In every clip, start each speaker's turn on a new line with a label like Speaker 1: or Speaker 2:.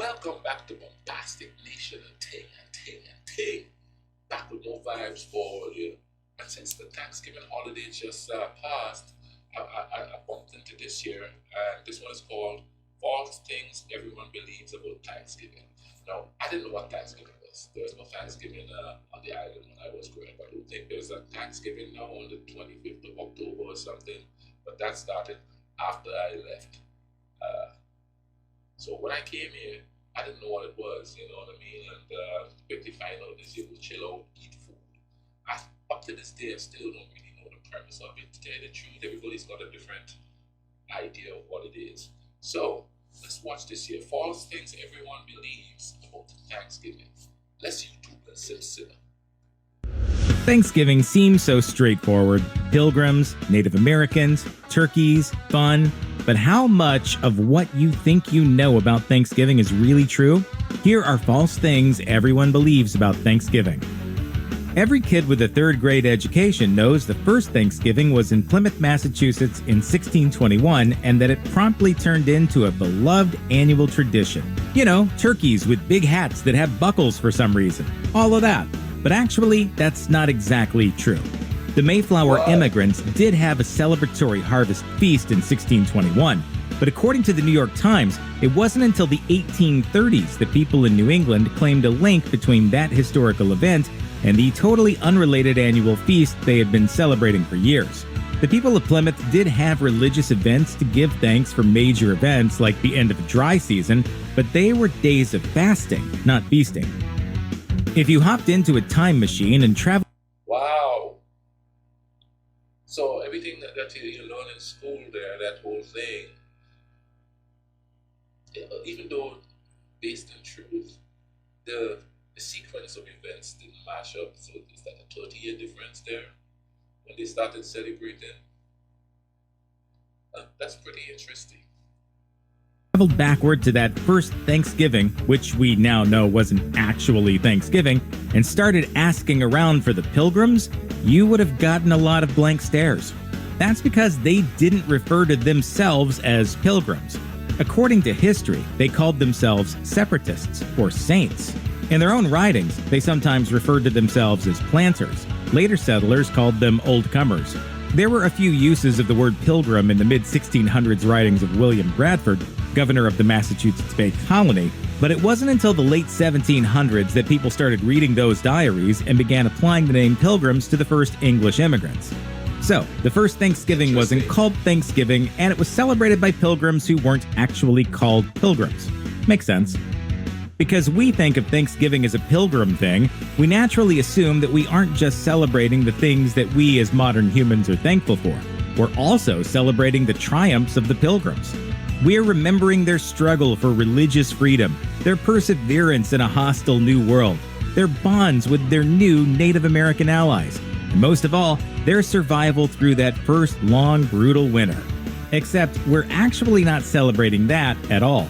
Speaker 1: Welcome back to Bombastic Nation and Ting. Back with more vibes for you. And since the Thanksgiving holiday just passed, I bumped into this year, and this one is called False Things Everyone Believes About Thanksgiving. Now, I didn't know what Thanksgiving was. There was no Thanksgiving on the island when I was growing up. I don't think there's a Thanksgiving now on the 25th of October or something, but that started after I left. Uh, so when I came here, I didn't know what it was, you know what I mean? And quickly find out is you will chill out, eat food. I, up to this day, I still don't really know the premise of it. To tell you the truth, everybody's got a different idea of what it is. So let's watch this here. False things everyone believes about Thanksgiving. Let's YouTube and consider.
Speaker 2: Thanksgiving seems so straightforward. Pilgrims, Native Americans, turkeys, fun. But how much of what you think you know about Thanksgiving is really true? Here are false things everyone believes about Thanksgiving. Every kid with a third grade education knows the first Thanksgiving was in Plymouth, Massachusetts in 1621, and that it promptly turned into a beloved annual tradition. You know, turkeys with big hats that have buckles for some reason. All of that. But actually, that's not exactly true. The Mayflower immigrants did have a celebratory harvest feast in 1621, but according to the New York Times, it wasn't until the 1830s that people in New England claimed a link between that historical event and the totally unrelated annual feast they had been celebrating for years. The people of Plymouth did have religious events to give thanks for major events like the end of a dry season, but they were days of fasting, not feasting. If you hopped into a time machine and traveled
Speaker 1: Wow. So everything that you learn in school there, that whole thing, even though based in truth, the sequence of events didn't match up. So is that a 30-year difference there when they started celebrating? That's pretty interesting.
Speaker 2: backward to that first Thanksgiving, which we now know wasn't actually Thanksgiving, and started asking around for the Pilgrims, you would have gotten a lot of blank stares. That's because they didn't refer to themselves as pilgrims. According to history, they called themselves separatists or saints. In their own writings, they sometimes referred to themselves as planters. Later settlers called them old comers. There were a few uses of the word pilgrim in the mid-1600s writings of William Bradford, governor of the Massachusetts Bay Colony, but it wasn't until the late 1700s that people started reading those diaries and began applying the name pilgrims to the first English immigrants. So, the first Thanksgiving wasn't called Thanksgiving, and it was celebrated by pilgrims who weren't actually called pilgrims. Makes sense. Because we think of Thanksgiving as a pilgrim thing, we naturally assume that we aren't just celebrating the things that we as modern humans are thankful for. We're also celebrating the triumphs of the pilgrims. We're remembering their struggle for religious freedom, their perseverance in a hostile new world, their bonds with their new Native American allies, and most of all, their survival through that first long, brutal winter. Except we're actually not celebrating that at all.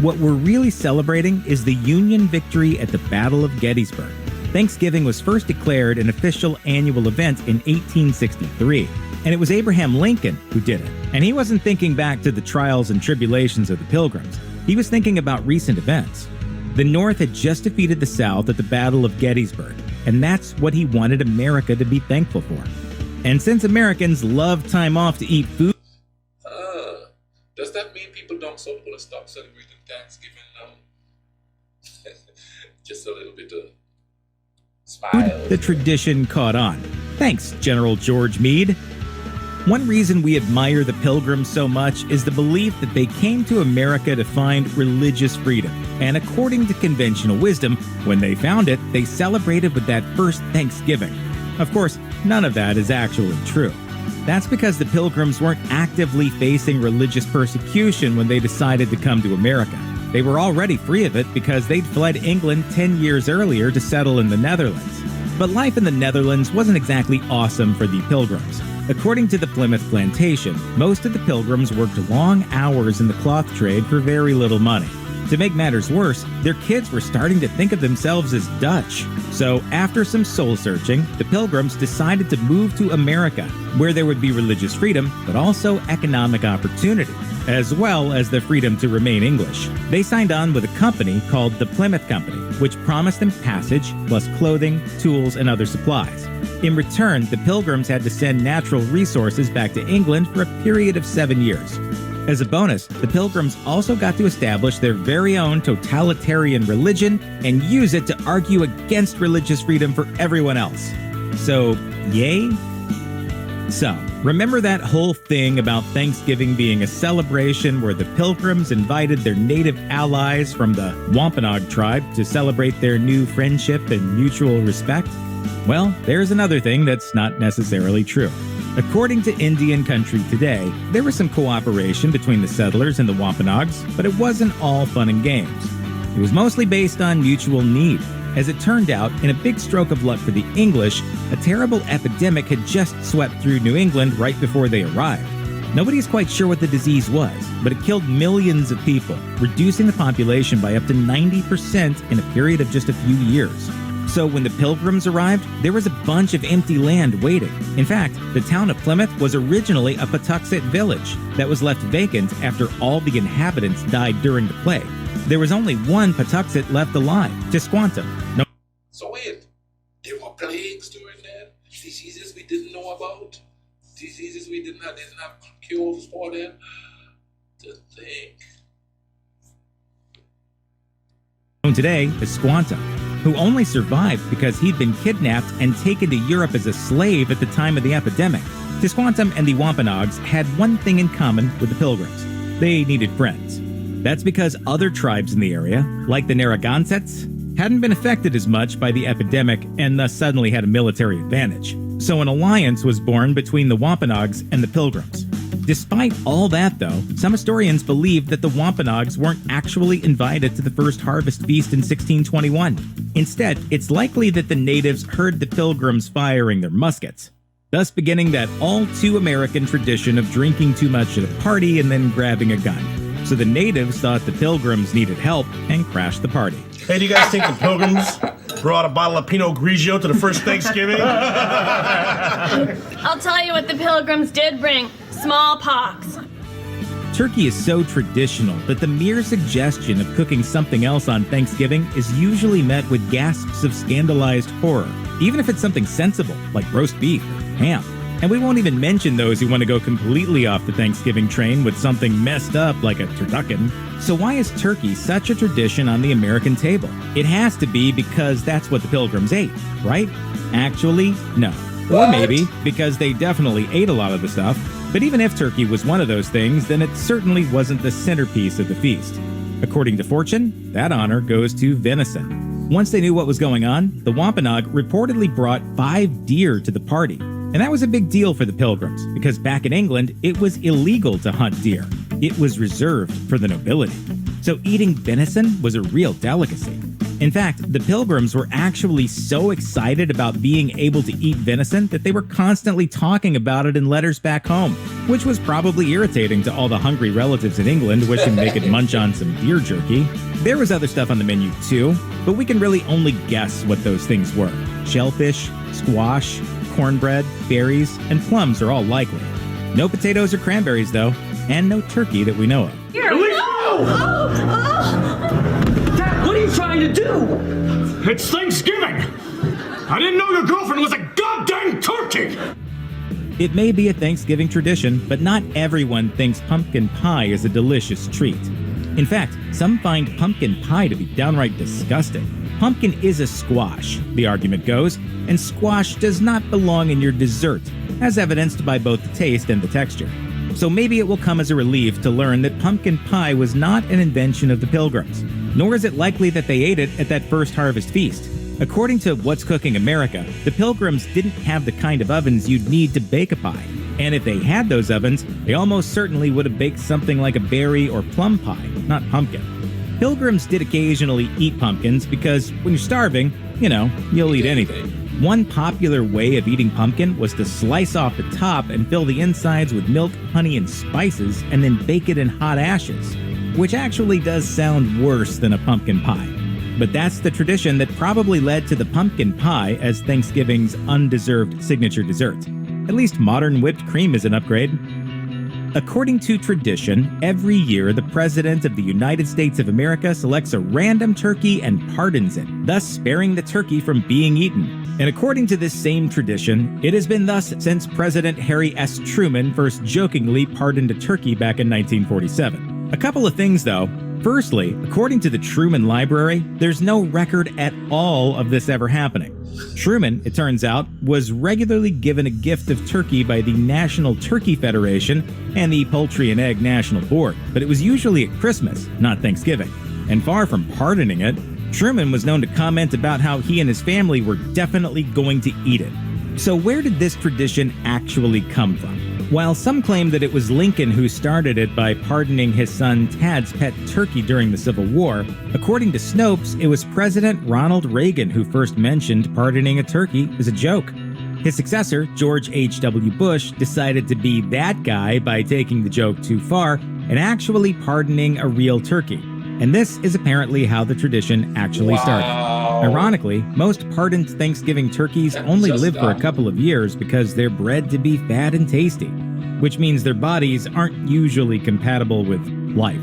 Speaker 2: What we're really celebrating is the Union victory at the Battle of Gettysburg. Thanksgiving was first declared an official annual event in 1863, and it was Abraham Lincoln who did it. And he wasn't thinking back to the trials and tribulations of the Pilgrims. He was thinking about recent events. The North had just defeated the South at the Battle of Gettysburg, and that's what he wanted America to be thankful for. And since Americans love time off to eat food,
Speaker 1: Does that mean people don't stop celebrating Thanksgiving now? Just a little bit of smile.
Speaker 2: the tradition caught on. Thanks, General George Meade. One reason we admire the Pilgrims so much is the belief that they came to America to find religious freedom. And according to conventional wisdom, when they found it, they celebrated with that first Thanksgiving. Of course, none of that is actually true. That's because the Pilgrims weren't actively facing religious persecution when they decided to come to America. They were already free of it because they'd fled England 10 years earlier to settle in the Netherlands. But life in the Netherlands wasn't exactly awesome for the Pilgrims. According to the Plymouth Plantation, most of the Pilgrims worked long hours in the cloth trade for very little money. To make matters worse, their kids were starting to think of themselves as Dutch. So, after some soul-searching, the Pilgrims decided to move to America, where there would be religious freedom, but also economic opportunity. as well as the freedom to remain English. They signed on with a company called the Plymouth Company, which promised them passage, plus clothing, tools, and other supplies. In return, the Pilgrims had to send natural resources back to England for a period of 7 years. As a bonus, the Pilgrims also got to establish their very own totalitarian religion and use it to argue against religious freedom for everyone else. So, yay? So, remember that whole thing about Thanksgiving being a celebration where the Pilgrims invited their native allies from the Wampanoag tribe to celebrate their new friendship and mutual respect? Well, there's another thing that's not necessarily true. According to Indian Country Today, there was some cooperation between the settlers and the Wampanoags, but it wasn't all fun and games. It was mostly based on mutual need. As it turned out, in a big stroke of luck for the English, a terrible epidemic had just swept through New England right before they arrived. Nobody is quite sure what the disease was, but it killed millions of people, reducing the population by up to 90% in a period of just a few years. So when the Pilgrims arrived, there was a bunch of empty land waiting. In fact, the town of Plymouth was originally a Patuxet village that was left vacant after all the inhabitants died during the plague. There was only one Patuxet left alive, Tisquantum. No.
Speaker 1: So wait, there were plagues during that? Diseases we didn't know about? Diseases we didn't have cures for them? To think.
Speaker 2: Today is Tisquantum, who only survived because he'd been kidnapped and taken to Europe as a slave at the time of the epidemic. Tisquantum and the Wampanoags had one thing in common with the Pilgrims. They needed friends. That's because other tribes in the area, like the Narragansetts, hadn't been affected as much by the epidemic and thus suddenly had a military advantage. So an alliance was born between the Wampanoags and the Pilgrims. Despite all that, though, some historians believe that the Wampanoags weren't actually invited to the first harvest feast in 1621. Instead, it's likely that the natives heard the Pilgrims firing their muskets, thus beginning that all-too-American tradition of drinking too much at a party and then grabbing a gun. So the natives thought the Pilgrims needed help and crashed the party.
Speaker 3: Hey, do you guys think the Pilgrims brought a bottle of Pinot Grigio to the first Thanksgiving?
Speaker 4: I'll tell you what the Pilgrims did bring. Smallpox.
Speaker 2: Turkey is so traditional that the mere suggestion of cooking something else on Thanksgiving is usually met with gasps of scandalized horror, even if it's something sensible, like roast beef or ham. And we won't even mention those who want to go completely off the Thanksgiving train with something messed up like a turducken. So why is turkey such a tradition on the American table? It has to be because that's what the Pilgrims ate, right? Actually, no. Or maybe because they definitely ate a lot of the stuff. But even if turkey was one of those things, then it certainly wasn't the centerpiece of the feast. According to Fortune, that honor goes to venison. Once they knew what was going on, the Wampanoag reportedly brought 5 deer to the party. And that was a big deal for the Pilgrims, because back in England, it was illegal to hunt deer. It was reserved for the nobility. So eating venison was a real delicacy. In fact, the Pilgrims were actually so excited about being able to eat venison that they were constantly talking about it in letters back home, which was probably irritating to all the hungry relatives in England wishing they could munch on some deer jerky. There was other stuff on the menu too, but we can really only guess what those things were. Shellfish, squash, cornbread, berries, and plums are all likely. No potatoes or cranberries, though, and no turkey that we know of.
Speaker 4: Here we go!
Speaker 5: Dad, what are you trying to do?
Speaker 3: It's Thanksgiving! I didn't know your girlfriend was a goddamn turkey!
Speaker 2: It may be a Thanksgiving tradition, but not everyone thinks pumpkin pie is a delicious treat. In fact, some find pumpkin pie to be downright disgusting. Pumpkin is a squash, the argument goes, and squash does not belong in your dessert, as evidenced by both the taste and the texture. So maybe it will come as a relief to learn that pumpkin pie was not an invention of the Pilgrims, nor is it likely that they ate it at that first harvest feast. According to What's Cooking America, the Pilgrims didn't have the kind of ovens you'd need to bake a pie. And if they had those ovens, they almost certainly would have baked something like a berry or plum pie, not pumpkin. Pilgrims did occasionally eat pumpkins because when you're starving, you'll eat anything. One popular way of eating pumpkin was to slice off the top and fill the insides with milk, honey, and spices, and then bake it in hot ashes, which actually does sound worse than a pumpkin pie. But that's the tradition that probably led to the pumpkin pie as Thanksgiving's undeserved signature dessert. At least modern whipped cream is an upgrade. According to tradition, every year the President of the United States of America selects a random turkey and pardons it, thus sparing the turkey from being eaten. And according to this same tradition, it has been thus since President Harry S. Truman first jokingly pardoned a turkey back in 1947. A couple of things though. Firstly, according to the Truman Library, there's no record at all of this ever happening. Truman, it turns out, was regularly given a gift of turkey by the National Turkey Federation and the Poultry and Egg National Board, but it was usually at Christmas, not Thanksgiving. And far from pardoning it, Truman was known to comment about how he and his family were definitely going to eat it. So where did this tradition actually come from? While some claim that it was Lincoln who started it by pardoning his son Tad's pet turkey during the Civil War, according to Snopes, it was President Ronald Reagan who first mentioned pardoning a turkey as a joke. His successor, George H.W. Bush, decided to be that guy by taking the joke too far and actually pardoning a real turkey. And this is apparently how the tradition actually started. Ironically, most pardoned Thanksgiving turkeys only live for a couple of years because they're bred to be fat and tasty, which means their bodies aren't usually compatible with life.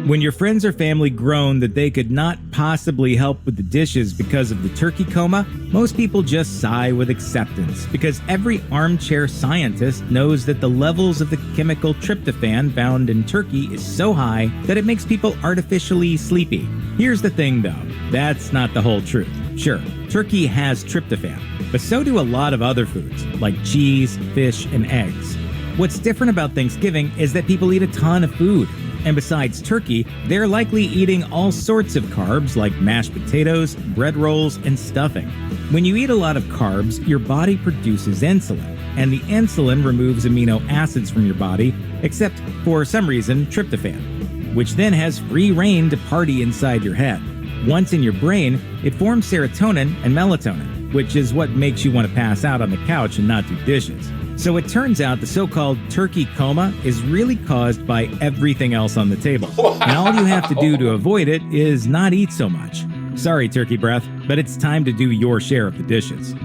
Speaker 2: When your friends or family groan that they could not possibly help with the dishes because of the turkey coma, most people just sigh with acceptance, because every armchair scientist knows that the levels of the chemical tryptophan found in turkey is so high that it makes people artificially sleepy. Here's the thing though, that's not the whole truth. Sure, turkey has tryptophan, but so do a lot of other foods, like cheese, fish, and eggs. What's different about Thanksgiving is that people eat a ton of food. And besides turkey, they're likely eating all sorts of carbs like mashed potatoes, bread rolls, and stuffing. When you eat a lot of carbs, your body produces insulin, and the insulin removes amino acids from your body, except for some reason tryptophan, which then has free rein to party inside your head. Once in your brain, it forms serotonin and melatonin, which is what makes you want to pass out on the couch and not do dishes. So it turns out the so-called turkey coma is really caused by everything else on the table. And all you have to do to avoid it is not eat so much. Sorry, turkey breath, but it's time to do your share of the dishes.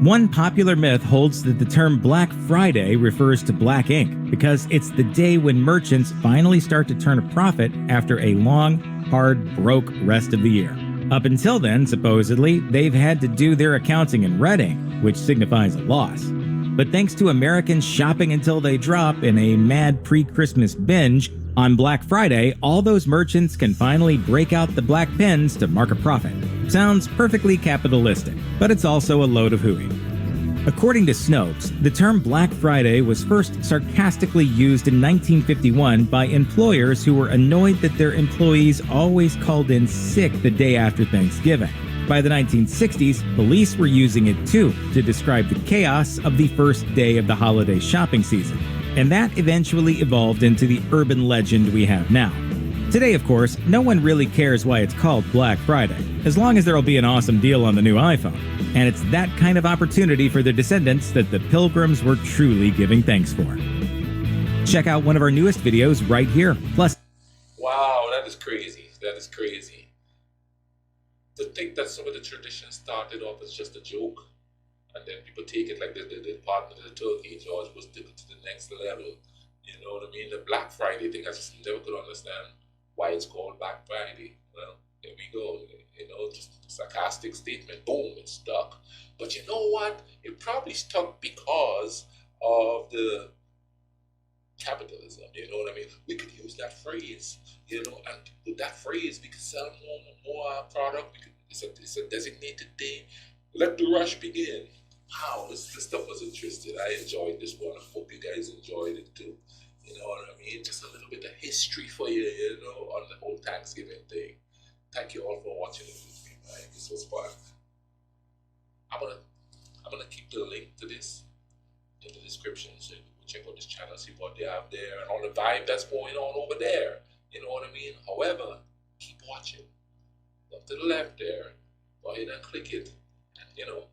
Speaker 2: One popular myth holds that the term Black Friday refers to black ink because it's the day when merchants finally start to turn a profit after a long, hard, broke rest of the year. Up until then, supposedly, they've had to do their accounting in red ink, which signifies a loss. But thanks to Americans shopping until they drop in a mad pre-Christmas binge, on Black Friday, all those merchants can finally break out the black pens to mark a profit. Sounds perfectly capitalistic, but it's also a load of hooey. According to Snopes, the term Black Friday was first sarcastically used in 1951 by employers who were annoyed that their employees always called in sick the day after Thanksgiving. By the 1960s, police were using it too to describe the chaos of the first day of the holiday shopping season. And that eventually evolved into the urban legend we have now. Today, of course, no one really cares why it's called Black Friday, as long as there'll be an awesome deal on the new iPhone. And it's that kind of opportunity for their descendants that the Pilgrims were truly giving thanks for. Check out one of our newest videos right here. Plus,
Speaker 1: Wow, that is crazy. That is crazy. To think that some of the traditions started off as just a joke, and then people take it like they partner the turkey. George was taken to the next level. You know what I mean? The Black Friday thing, I just never could understand why it's called Black Friday. Well, here we go. You know, just a sarcastic statement. Boom, it stuck. But you know what? It probably stuck because of the capitalism. You know what I mean? We could use that phrase. You know, and with that phrase, we could sell more product. It's a designated day. Let the rush begin. Wow, this stuff was interesting. I enjoyed this one. I hope you guys enjoyed it too. You know what I mean? Just a little bit of history for you, you know, on the whole Thanksgiving thing. Thank you all for watching it with me, man. This was fun. I'm gonna keep the link to this in the description, so you can check out this channel, see what they have there, and all the vibe that's going on over there. You know what I mean? However, keep watching. Up to the left there, go ahead and click it, and you know,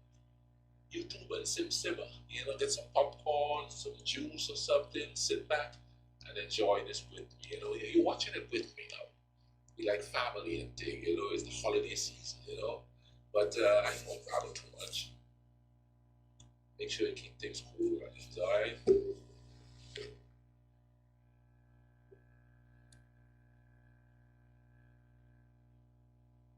Speaker 1: YouTube and simmer. You know, get some popcorn, some juice or something, sit back and enjoy this with me. You know, you're watching it with me now. We like family and thing, you know, it's the holiday season, you know. But I won't babble too much. Make sure you keep things cool, alright?